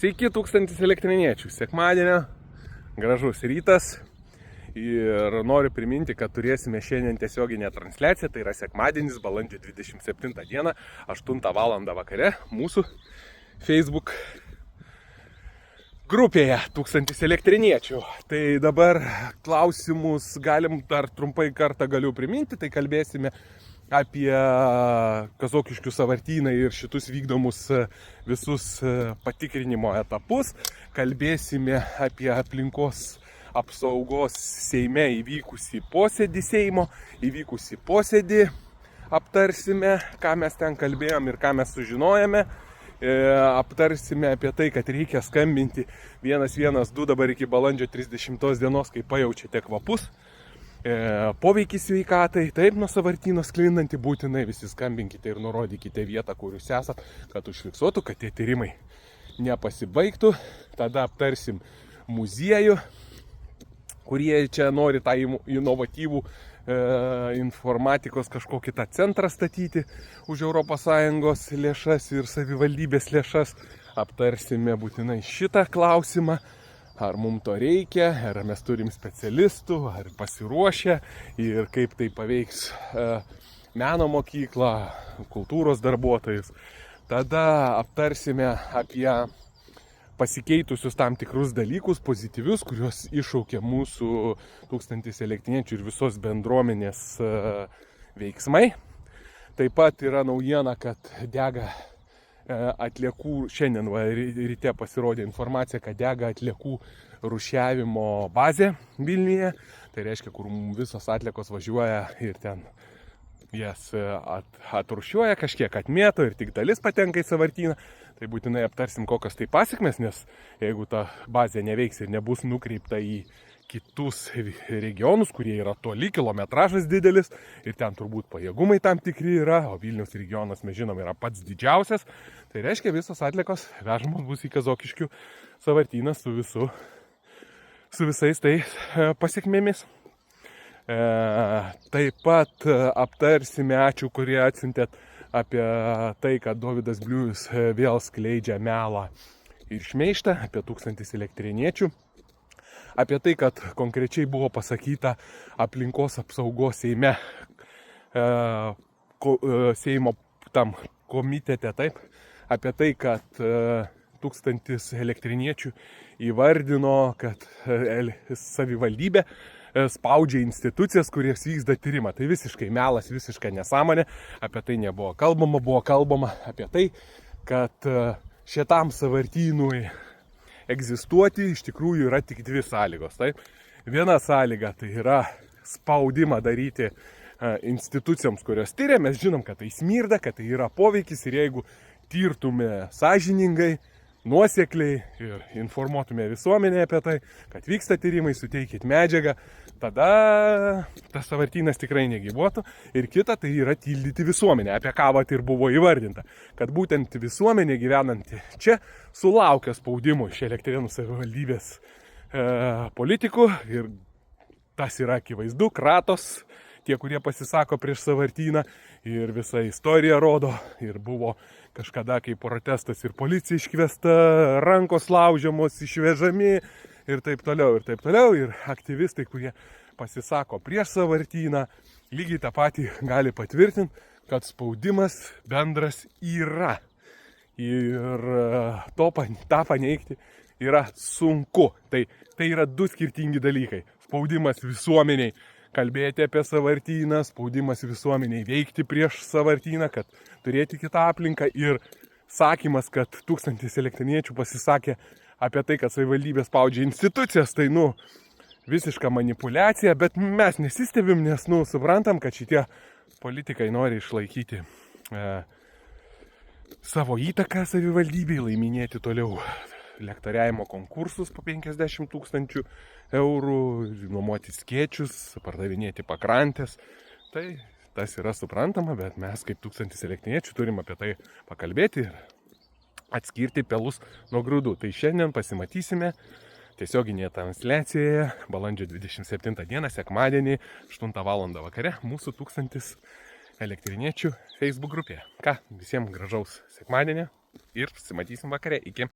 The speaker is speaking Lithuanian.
Sveiki 1000 elektriniečių. Sekmadienio gražus rytas. Ir noriu priminti, kad turėsime šiandien tiesioginę transliaciją. Tai yra sekmadienis, balandžio 27 dieną, 8 val. Vakare mūsų Facebook grupėje 1000 elektriniečių. Tai dabar klausimus galim dar trumpai kartą galiu priminti. Tai kalbėsime apie Kazokiškių sąvartyną ir šitus vykdomus visus patikrinimo etapus. Kalbėsime apie aplinkos apsaugos Seime įvykusį posėdį Seimo, įvykusį posėdį aptarsime, ką mes ten kalbėjom ir ką mes sužinojame. Aptarsime apie tai, kad reikia skambinti 112 dabar iki balandžio 30 dienos, kai pajaučiate kvapus. Poveikį sveikatai, taip nuo sąvartyno sklindantį, būtinai visi skambinkite ir nurodykite vietą, kur jūs esat, kad užfiksuotų, kad tie tyrimai nepasibaigtų. Tada aptarsim muziejų, kurie čia nori tą inovatyvų informatikos kažkokį tą centrą statyti už ES lėšas ir savivaldybės lėšas. Aptarsime būtinai šitą klausimą. Ar mums to reikia, ar mes turim specialistų, ar pasiruošę ir kaip tai paveiks meno mokyklą, kultūros darbuotojus. Tada aptarsime apie pasikeitusius tam tikrus dalykus, pozityvius, kuriuos iššaukė mūsų 1000 elektriniečių ir visos bendruomenės veiksmai. Taip pat yra naujiena, kad dega atliekų, šiandien ryte pasirodė informacija, kad dega atliekų rūšiavimo bazė Vilniuje. Tai reiškia, kur visos atliekos važiuoja ir ten jas atrūšiuoja, kažkiek atmėto ir tik dalis patenka į sąvartyną. Tai būtinai aptarsim, kokios tai pasekmės, nes jeigu ta bazė neveiks ir nebus nukreipta į kitus regionus, kurie yra toli, kilometražas didelis ir ten turbūt pajėgumai tam tikri yra, o Vilniaus regionas, mes žinom, yra pats didžiausias. Tai reiškia, visos atliekos vežamos bus į Kazokiškių sąvartyną su visais tai pasiekmėmis. Taip pat aptarsime, ačiū, kurie atsiuntėt apie tai, kad Dovydas Bliujus vėl skleidžia melą ir šmeižtą apie 1000 elektriniečių. Apie tai, kad konkrečiai buvo pasakyta aplinkos apsaugos Seime, Seimo tam komitete, taip, apie tai, kad 1000 elektriniečių įvardino, kad savivaldybė spaudžia institucijas, kurios vykdo tyrimą. Tai visiškai melas, visiškai nesąmonė. Apie tai nebuvo kalbama, buvo kalbama apie tai, kad šitam sąvartynui egzistuoti iš tikrųjų yra tik dvi sąlygos. Taip? Viena sąlyga tai yra spaudimą daryti institucijoms, kurios tyria. Mes žinom, kad tai smirda, kad tai yra poveikis ir jeigu tyrtume sąžiningai, nuosekliai ir informuotume visuomenę apie tai, kad vyksta tyrimai, suteikit medžiagą, tada tas sąvartynas tikrai negyvuotų. Ir kita tai yra tildyti visuomenę, apie ką vat ir buvo įvardinta, kad būtent visuomenė gyvenanti čia sulaukia spaudimo iš Elektrėnų savivaldybės politikų ir tas yra akivaizdu, kratos, tie, kurie pasisako prieš sąvartyną ir visa istorija rodo ir buvo kažkada, kai protestas ir policija iškviesta, rankos laužiamos, išvežami ir taip toliau, ir taip toliau. Ir aktyvistai, kurie pasisako prieš sąvartyną, lygiai tą patį gali patvirtinti, kad spaudimas bendras yra. Ir tą paneigti yra sunku. Tai yra du skirtingi dalykai. Spaudimas visuomeniai kalbėti apie sąvartyną, spaudimas visuomeniai veikti prieš sąvartyną, kad turėti kitą aplinką ir sakymas, kad 1000 elektriniečių pasisakė apie tai, kad savivaldybė spaudžia institucijas, tai visiška manipulacija, bet mes nesistebim, nes suprantam, kad šitie politikai nori išlaikyti savo įtaką savivaldybei, laiminėti toliau lektoriavimo konkursus po 50 000 eurų, nuomoti skėčius, pardavinėti pakrantės. Tai tas yra suprantama, bet mes kaip 1000 elektriniečių turim apie tai pakalbėti ir atskirti pelus nuo grūdų. Tai šiandien pasimatysime tiesioginėje transliacijoje balandžio 27 dieną, sekmadienį, 8 val. Vakare, mūsų 1000 elektriniečių Facebook grupėje. Ką, visiems gražaus sekmadienio ir pasimatysim vakare. Iki.